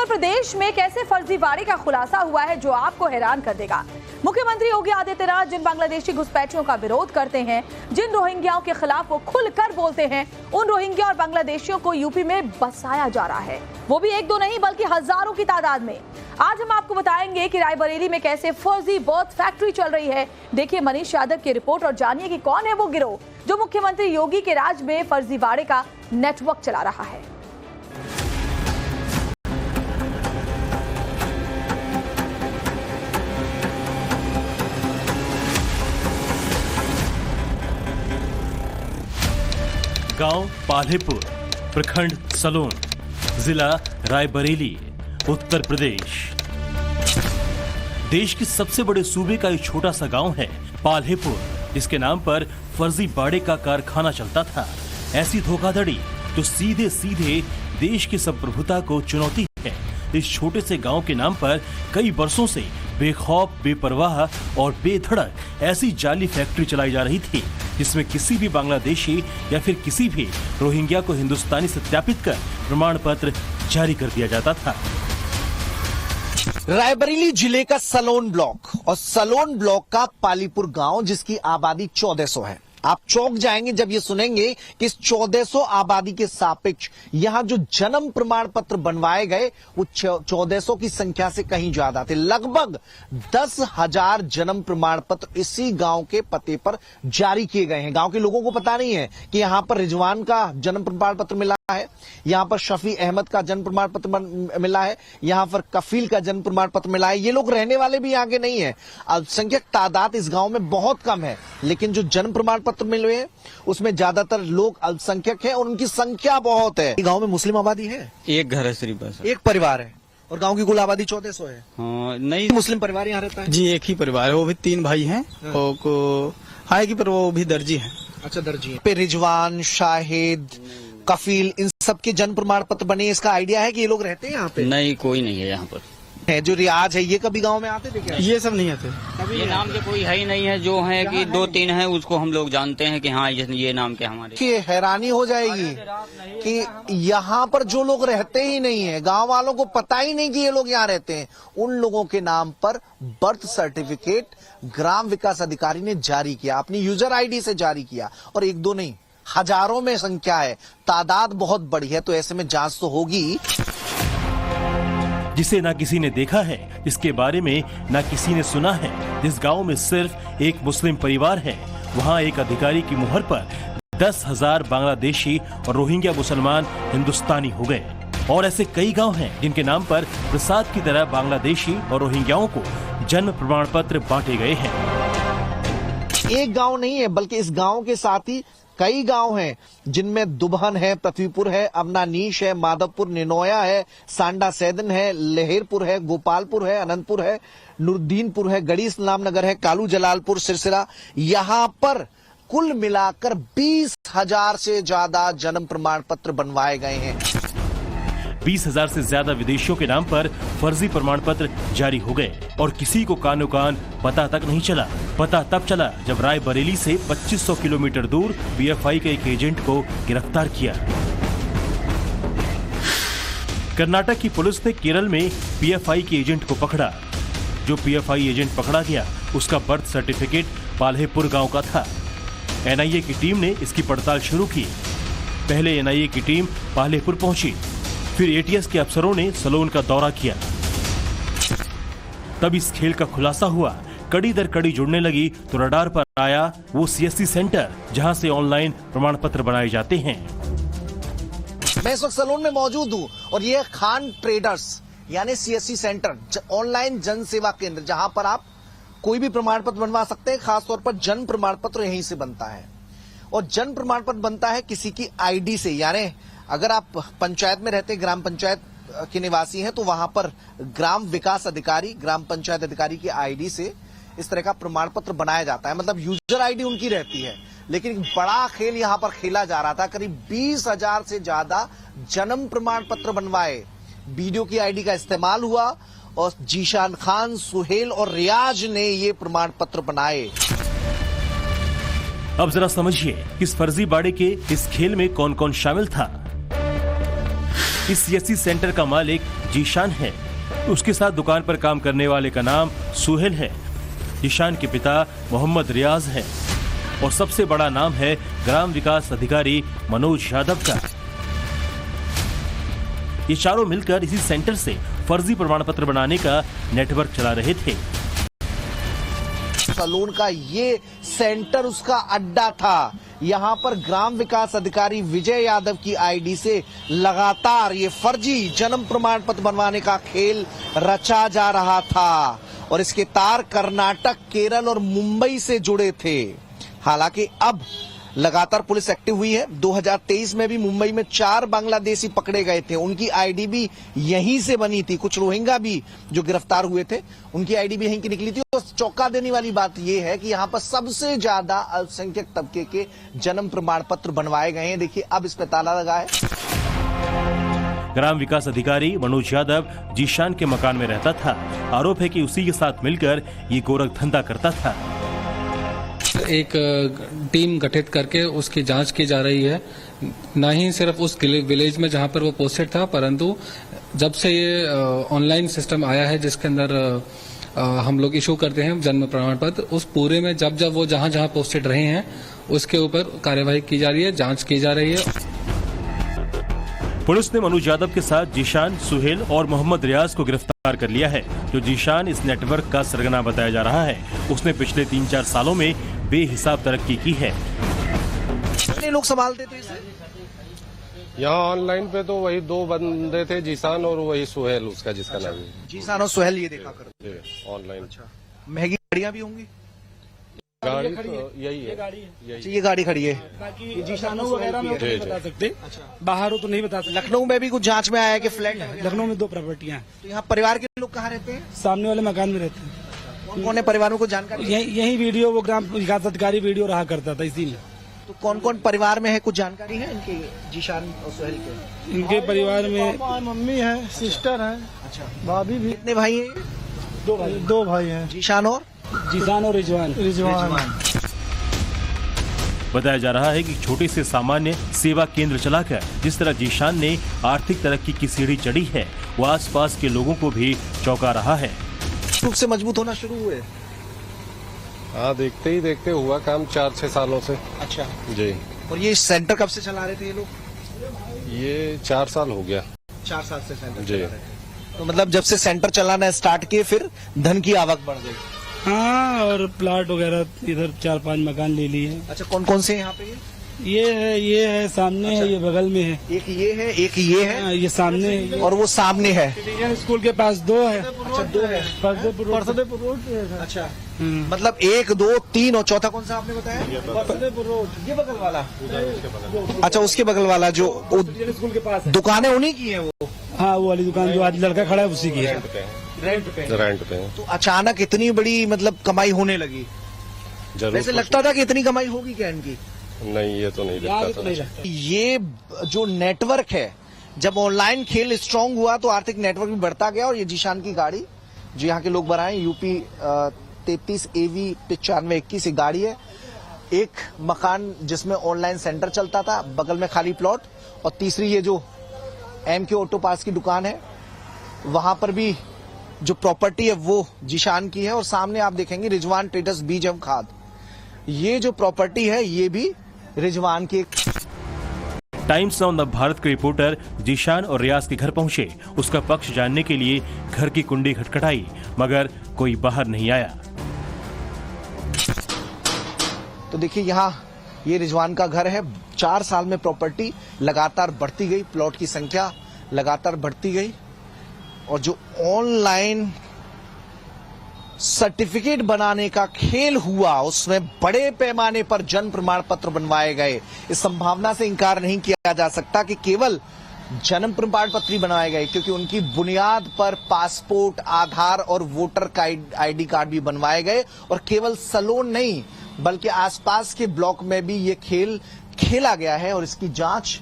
उत्तर प्रदेश में कैसे फर्जीवाड़े का खुलासा हुआ है जो आपको हैरान कर देगा। मुख्यमंत्री योगी आदित्यनाथ जिन बांग्लादेशी घुसपैठियों का विरोध करते हैं, जिन रोहिंग्याओं के खिलाफ वो खुलकर बोलते हैं, उन रोहिंग्या और बांग्लादेशियों को यूपी में बसाया जा रहा है, वो भी एक दो नहीं बल्कि हजारों की तादाद में। आज हम आपको बताएंगे कि रायबरेली में कैसे फर्जी बर्थ फैक्ट्री चल रही है। देखिए मनीष यादव की रिपोर्ट और जानिए कि कौन है वो गिरोह जो मुख्यमंत्री योगी के राज में फर्जीवाड़े का नेटवर्क चला रहा है। गांव पाल्हेपुर, प्रखंड सलोन, जिला रायबरेली, उत्तर प्रदेश। देश के सबसे बड़े सूबे का एक छोटा सा गांव है पाल्हेपुर, जिसके नाम पर फर्जी बाड़े का कारखाना चलता था। ऐसी धोखाधड़ी तो सीधे सीधे देश की संप्रभुता को चुनौती है। इस छोटे से गांव के नाम पर कई वर्षों से बेखौफ, बेपरवाह और बेधड़क ऐसी जाली फैक्ट्री चलाई जा रही थी जिसमें किसी भी बांग्लादेशी या फिर किसी भी रोहिंग्या को हिंदुस्तानी सत्यापित कर प्रमाण पत्र जारी कर दिया जाता था। रायबरेली जिले का सलोन ब्लॉक और सलोन ब्लॉक का पालीपुर गांव, जिसकी आबादी 1400 है। आप चौंक जाएंगे जब ये सुनेंगे कि इस 1400 आबादी के सापेक्ष यहां जो जन्म प्रमाण पत्र बनवाए गए वो 1400 की संख्या से कहीं ज्यादा थे। लगभग 10,000 जन्म प्रमाण पत्र इसी गांव के पते पर जारी किए गए हैं। गांव के लोगों को पता नहीं है कि यहां पर रिजवान का जन्म प्रमाण पत्र मिला है, यहां पर शफी अहमद का जन्म प्रमाण पत्र मिला है, यहां पर कफील का जन्म प्रमाण पत्र मिला है। ये लोग रहने वाले भी यहाँ के नहीं है। अल्पसंख्यक तादाद इस गांव में बहुत कम है, लेकिन जो जन्म प्रमाण पत्र मिले हैं उसमें ज्यादातर लोग अल्पसंख्यक हैं और उनकी संख्या बहुत है। गांव में मुस्लिम आबादी है, एक घर है सिर्फ, बस एक परिवार है, और गांव की कुल आबादी 1400 है। हाँ, नहीं मुस्लिम परिवार यहाँ रहता है जी, एक ही परिवार है, वो भी 3 भाई हैं और को है कि पर वो भी दर्जी हैं। अच्छा, दर्जी पे रिजवान, शाहिद, कफील, इन सबके जन्म प्रमाण पत्र बने। इसका आइडिया है कि ये लोग रहते हैं यहाँ पे? नहीं, कोई नहीं है यहाँ पर। है जो रियाज है, ये कभी गांव में आते थे क्या? ये सब नहीं आते। ये नाम के कोई है ही नहीं है। जो है कि 2-3 है उसको हम लोग जानते हैं कि हाँ ये नाम के हमारे। कि हैरानी हो जाएगी कि यहाँ पर जो लोग रहते ही नहीं है, गांव वालों को पता ही नहीं कि ये लोग यहाँ रहते हैं, उन लोगों के नाम पर बर्थ सर्टिफिकेट ग्राम विकास अधिकारी ने जारी किया, अपनी यूजर आईडी से जारी किया। और एक दो नहीं, हजारों में संख्या है, तादाद बहुत बड़ी है, तो ऐसे में जांच तो होगी। जिसे ना किसी ने देखा है, जिसके बारे में ना किसी ने सुना है, जिस गांव में सिर्फ एक मुस्लिम परिवार है, वहां एक अधिकारी की मुहर पर 10,000 बांग्लादेशी और रोहिंग्या मुसलमान हिंदुस्तानी हो गए। और ऐसे कई गांव हैं जिनके नाम पर प्रसाद की तरह बांग्लादेशी और रोहिंग्याओं को जन्म प्रमाण पत्र बांटे गए हैं। एक गांव नहीं है, बल्कि इस गांव के साथ ही कई गांव हैं जिनमें दुबहन है, पृथ्वीपुर है, अमनानीश है, माधवपुर, निनोया है, सांडा सैदन है, लहेरपुर है, गोपालपुर है, अनंतपुर है, नुरुद्दीनपुर है, गढ़ी इस्लाम नगर है, कालू जलालपुर, सिरसिरा। यहां पर कुल मिलाकर 20,000 से ज्यादा जन्म प्रमाण पत्र बनवाए गए हैं। 20,000 से ज्यादा विदेशियों के नाम पर फर्जी प्रमाण पत्र जारी हो गए और किसी को कानो कान पता तक नहीं चला। पता तब चला जब रायबरेली से 2500 किलोमीटर दूर पीएफआई के एक एजेंट को गिरफ्तार किया। कर्नाटक की पुलिस ने केरल में पीएफआई के एजेंट को पकड़ा। जो पीएफआई एजेंट पकड़ा गया उसका बर्थ सर्टिफिकेट पाल्हेपुर गांव का था। एनआईए की टीम ने इसकी पड़ताल शुरू की। पहले एनआईए की टीम पाल्हेपुर पहुंची, फिर एटीएस के अफसरों ने सलोन का दौरा किया। तब इस खेल का खुलासा हुआ। कड़ी दर कड़ी जुड़ने लगी तो रडार पर आया वो सीएससी सेंटर जहां से ऑनलाइन प्रमाण पत्र बनाए जाते हैं। मैं इस वक्त सलोन में मौजूद हूं और ये खान ट्रेडर्स यानी सीएससी सेंटर, ऑनलाइन जन सेवा केंद्र, जहां पर आप कोई भी प्रमाण पत्र बनवा सकते हैं। खासतौर पर जन्म प्रमाण पत्र यहीं से बनता है और जन्म प्रमाण पत्र बनता है किसी की आईडी से। यानी अगर आप पंचायत में रहते हैं, ग्राम पंचायत के निवासी हैं, तो वहां पर ग्राम विकास अधिकारी, ग्राम पंचायत अधिकारी की आईडी से इस तरह का प्रमाण पत्र बनाया जाता है। मतलब यूजर आईडी उनकी रहती है। लेकिन एक बड़ा खेल यहां पर खेला जा रहा था। करीब 20,000 से ज्यादा जन्म प्रमाण पत्र बनवाए। वीडियो की आईडी का इस्तेमाल हुआ और जीशान खान, सुहेल और रियाज ने ये प्रमाण पत्र बनाए। अब जरा समझिए इस फर्जी बाड़े के इस खेल में कौन कौन शामिल था। इस सीएससी सेंटर का मालिक जीशान है। उसके साथ दुकान पर काम करने वाले का नाम सुहेल है। जीशान के पिता मोहम्मद रियाज है और सबसे बड़ा नाम है ग्राम विकास अधिकारी मनोज यादव का। ये चारों मिलकर इसी सेंटर से फर्जी प्रमाण पत्र बनाने का नेटवर्क चला रहे थे। सलोन का ये सेंटर उसका अड्डा था। यहां पर ग्राम विकास अधिकारी विजय यादव की आईडी से लगातार ये फर्जी जन्म प्रमाण पत्र बनवाने का खेल रचा जा रहा था और इसके तार कर्नाटक, केरल और मुंबई से जुड़े थे। हालांकि अब लगातार पुलिस एक्टिव हुई है। 2023 में भी मुंबई में 4 बांग्लादेशी पकड़े गए थे। उनकी आईडी भी यहीं से बनी थी। कुछ रोहिंग्या भी जो गिरफ्तार हुए थे उनकी आईडी भी यहीं की निकली थी। और चौंका देने वाली बात यह है कि यहां पर सबसे ज्यादा अल्पसंख्यक तबके के जन्म प्रमाण पत्र बनवाए गए हैं। देखिए अब इस पर ताला लगा है। ग्राम विकास अधिकारी मनोज यादव जीशान के मकान में रहता था। आरोप है कि उसी के साथ मिलकर ये गोरख धंधा करता था। एक टीम गठित करके उसकी जांच की जा रही है। न ही सिर्फ उस विलेज में जहां पर वो पोस्टेड था, परंतु जब से ये ऑनलाइन सिस्टम आया है जिसके अंदर हम लोग इशू करते हैं जन्म प्रमाण पत्र, उस पूरे में जब जब वो जहां जहां पोस्टेड रहे हैं उसके ऊपर कार्यवाही की जा रही है, जांच की जा रही है। पुलिस ने मनोज यादव के साथ जीशान, सुहेल और मोहम्मद रियाज को गिरफ्तार कर लिया है। जो जीशान इस नेटवर्क का सरगना बताया जा रहा है, उसने पिछले 3-4 सालों में बेहिसाब तरक्की की है। कितने लोग संभालते थे इसे? यहाँ ऑनलाइन पे तो वही 2 बंदे थे, जीशान और वही सुहेल उसका जिसका नाम है। जीशान और सुहेल ये देखा करो ऑनलाइन। महंगी गाड़ियां भी होंगी। गाड़ी तो यही है, यही ये गाड़ी खड़ी है। बाकी जीशानो वगैरह में नहीं बता सकते। बाहर हो तो नहीं बता सकते। लखनऊ में भी कुछ जांच में आया है कि फ्लैट है। लखनऊ में 2 प्रॉपर्टियां हैं। तो यहाँ परिवार के लोग कहाँ रहते हैं? सामने वाले मकान में रहते हैं। कौन है परिवार में कुछ जानकारी? यही वीडियो वो ग्राम विकास अधिकारी वीडियो रहा करता था, इसीलिए। तो कौन कौन परिवार में है, कुछ जानकारी है इनके जीशान और सुहेल के? इनके परिवार में मम्मी है, सिस्टर है, अच्छा भाभी भी। कितने भाई हैं? 2 भाई हैं, जीशान और जीशान और रिजवान। बताया जा रहा है कि छोटे से सामान्य सेवा केंद्र चलाकर जिस तरह जीशान ने आर्थिक तरक्की की सीढ़ी चढ़ी है, वो आसपास के लोगों को भी चौंका रहा है। रूप से मजबूत होना शुरू हुए। हाँ, देखते ही देखते हुआ काम 4-6 सालों से। अच्छा जी। और ये सेंटर कब से चला रहे थे ये लोग? ये 4 साल हो गया। 4 साल से सेंटर जी। चला रहे थे। तो मतलब जब से सेंटर चलाना स्टार्ट किए फिर धन की आवक बढ़ गई। हाँ, और प्लाट वगैरह इधर 4-5 मकान ले लिए। अच्छा, कौन कौन से यहाँ पे? ये है सामने। अच्छा। है, ये बगल में है। एक ये है, एक ये है, ये सामने है, और वो सामने है। इंडियन स्कूल के पास 2 है। अच्छा, 2 है। परसदेपुर रोड। अच्छा, मतलब 1, 2, 3 और चौथा कौन सा आपने बताया? परसदेपुर रोड। ये बगल वाला। अच्छा, उसके बगल वाला जो इंडियन स्कूल के पास है। दुकानें उन्हीं की है वो? हाँ, वो वाली दुकान जो आज लड़का खड़ा है उसी की है। रेंट पे। तो अचानक इतनी बड़ी मतलब कमाई होने लगी? वैसे लगता था कि इतनी कमाई होगी क्या इनकी? नहीं, ये तो नहीं लगता था। ये जो नेटवर्क है, जब ऑनलाइन खेल स्ट्रांग हुआ तो आर्थिक नेटवर्क भी बढ़ता गया। और ये जीशान की गाड़ी जो यहाँ के लोग बनाए, यूपी 33 AV 9521 एक गाड़ी है। एक मकान जिसमें ऑनलाइन सेंटर चलता था, बगल में खाली प्लॉट, और तीसरी ये जो MK ऑटो पार्ट्स की दुकान है, वहां पर भी जो प्रॉपर्टी है वो जीशान की है। और सामने आप देखेंगे रिजवान ट्रेडर्स बीज एवं खाद, ये जो प्रॉपर्टी है ये भी रिजवान की। टाइम्स ऑन द भारत के रिपोर्टर जीशान और रियाज के घर पहुंचे। उसका पक्ष जानने के लिए घर की कुंडी खटखटाई, मगर कोई बाहर नहीं आया। तो देखिए यहाँ ये रिजवान का घर है। 4 साल में प्रॉपर्टी लगातार बढ़ती गई, प्लॉट की संख्या लगातार बढ़ती गई, और जो ऑनलाइन सर्टिफिकेट बनाने का खेल हुआ उसमें बड़े पैमाने पर जन्म प्रमाण पत्र बनवाए गए। इस संभावना से इंकार नहीं किया जा सकता कि केवल जन्म प्रमाण पत्र ही बनवाए गए, क्योंकि उनकी बुनियाद पर पासपोर्ट, आधार और वोटर का ID कार्ड भी बनवाए गए। और केवल सलोन नहीं बल्कि आसपास के ब्लॉक में भी ये खेल खेला गया है। और इसकी जांच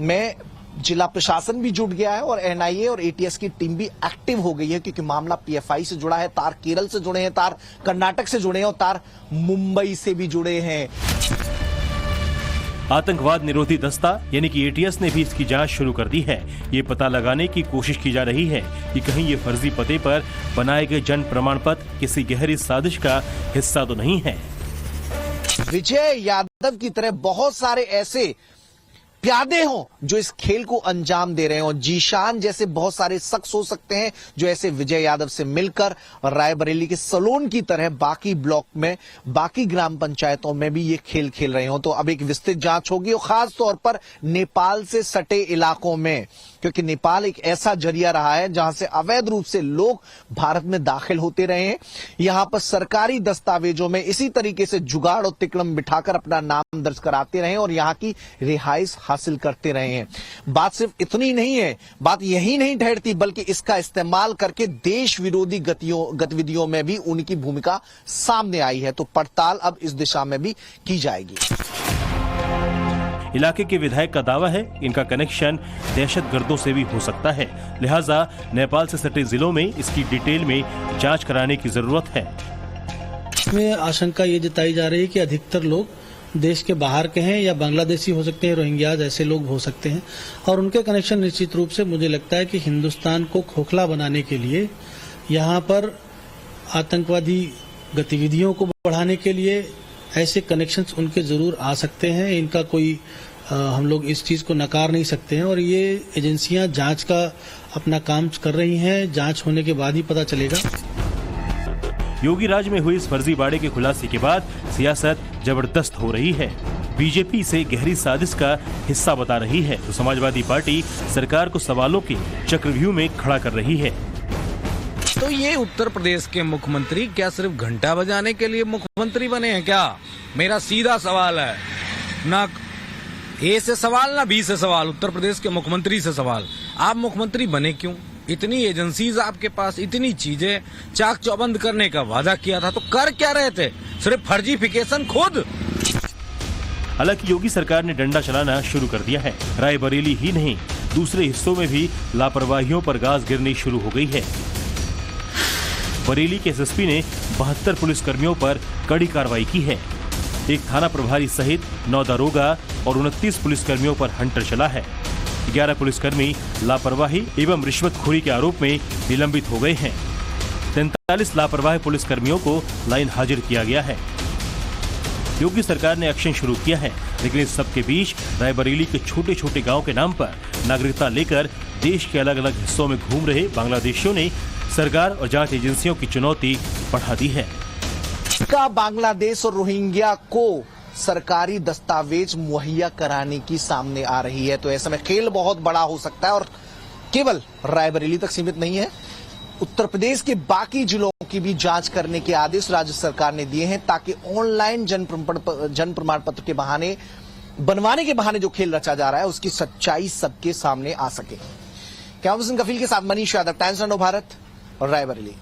में जिला प्रशासन भी जुट गया है और NIA और ATS की टीम भी एक्टिव हो गई है, क्योंकि मामला PFI से जुड़ा है, तार केरल से जुड़े हैं, तार कर्नाटक से जुड़े हैं और तार मुंबई से भी जुड़े हैं। आतंकवाद निरोधी दस्ता यानी कि एटीएस ने भी इसकी जांच शुरू कर दी है। ये पता लगाने की कोशिश की जा रही है कि कहीं ये फर्जी पते पर बनाए गए जन्म प्रमाण पत्र किसी गहरी साजिश का हिस्सा तो नहीं है। विजय यादव की तरह बहुत सारे ऐसे प्यादे हों जो इस खेल को अंजाम दे रहे हैं, और जीशान जैसे बहुत सारे शख्स हो सकते हैं जो ऐसे विजय यादव से मिलकर रायबरेली के सलोन की तरह बाकी ब्लॉक में, बाकी ग्राम पंचायतों में भी ये खेल खेल रहे हो। तो अब एक विस्तृत जांच होगी, और खास तौर पर नेपाल से सटे इलाकों में, क्योंकि नेपाल एक ऐसा जरिया रहा है जहां से अवैध रूप से लोग भारत में दाखिल होते रहे हैं। यहां पर सरकारी दस्तावेजों में इसी तरीके से जुगाड़ और तिकड़म बिठाकर अपना नाम दर्ज कराते रहे और यहां की रिहाइश हासिल करते रहे हैं। बात सिर्फ इतनी नहीं है, बात यही नहीं ठहरती, बल्कि इसका इस्तेमाल करके देश विरोधी गतिविधियों में भी उनकी भूमिका सामने आई है। तो पड़ताल अब इस दिशा में भी की जाएगी। इलाके के विधायक का दावा है इनका कनेक्शन दहशतगर्दों से भी हो सकता है, लिहाजा नेपाल से सटे जिलों में इसकी डिटेल में जांच कराने की जरूरत है। इसमें आशंका ये जताई जा रही है कि अधिकतर लोग देश के बाहर के हैं या बांग्लादेशी हो सकते हैं, रोहिंग्याज ऐसे लोग हो सकते हैं, और उनके कनेक्शन निश्चित रूप से मुझे लगता है कि हिंदुस्तान को खोखला बनाने के लिए, यहाँ पर आतंकवादी गतिविधियों को बढ़ाने के लिए ऐसे कनेक्शंस उनके जरूर आ सकते हैं। इनका कोई हम लोग इस चीज को नकार नहीं सकते हैं, और ये एजेंसियां जांच का अपना काम कर रही हैं। जांच होने के बाद ही पता चलेगा। योगी राज में हुई इस फर्जी बाड़े के खुलासे के बाद सियासत जबरदस्त हो रही है। बीजेपी इसे गहरी साजिश का हिस्सा बता रही है, तो समाजवादी पार्टी सरकार को सवालों के चक्रव्यूह में खड़ा कर रही है। तो ये उत्तर प्रदेश के मुख्यमंत्री क्या सिर्फ घंटा बजाने के लिए मुख्यमंत्री बने हैं क्या? मेरा सीधा सवाल है, ना ए से सवाल ना बी से सवाल, उत्तर प्रदेश के मुख्यमंत्री से सवाल। आप मुख्यमंत्री बने क्यों? इतनी एजेंसीज आपके पास, इतनी चीजें, चाक चौबंद करने का वादा किया था, तो कर क्या रहे थे? सिर्फ फर्जीफिकेशन खुद। हालांकि योगी सरकार ने डंडा चलाना शुरू कर दिया है। रायबरेली ही नहीं, दूसरे हिस्सों में भी लापरवाहियों पर गाज गिरनी शुरू हो गई है। बरेली के एसएसपी ने 72 पुलिसकर्मियों पर कड़ी कार्रवाई की है। एक थाना प्रभारी सहित 9 दारोगा और 29 पुलिसकर्मियों पर हंटर चला है। 11 पुलिसकर्मी लापरवाही एवं रिश्वतखोरी के आरोप में निलंबित हो गए हैं। 43 लापरवाह पुलिसकर्मियों को लाइन हाजिर किया गया है। योगी सरकार ने एक्शन शुरू किया है, लेकिन इस सबके बीच रायबरेली के छोटे छोटे गांव के नाम पर नागरिकता लेकर देश के अलग अलग हिस्सों में घूम रहे बांग्लादेशियों ने सरकार और जांच एजेंसियों की चुनौती बढ़ा दी है। बांग्लादेश और रोहिंग्या को सरकारी दस्तावेज मुहैया कराने की सामने आ रही है, तो ऐसे में खेल बहुत बड़ा हो सकता है, और केवल रायबरेली तक सीमित नहीं है। उत्तर प्रदेश के बाकी जिलों की भी जांच करने के आदेश राज्य सरकार ने दिए हैं, ताकि ऑनलाइन जन्म प्रमाण पत्र के बहाने बनवाने के बहाने जो खेल रचा जा रहा है उसकी सच्चाई सबके सामने आ सके। कैमरा पर्सन कफील के साथ मनीष यादव, टाइम्स ऑफ भारत और रायबरेली।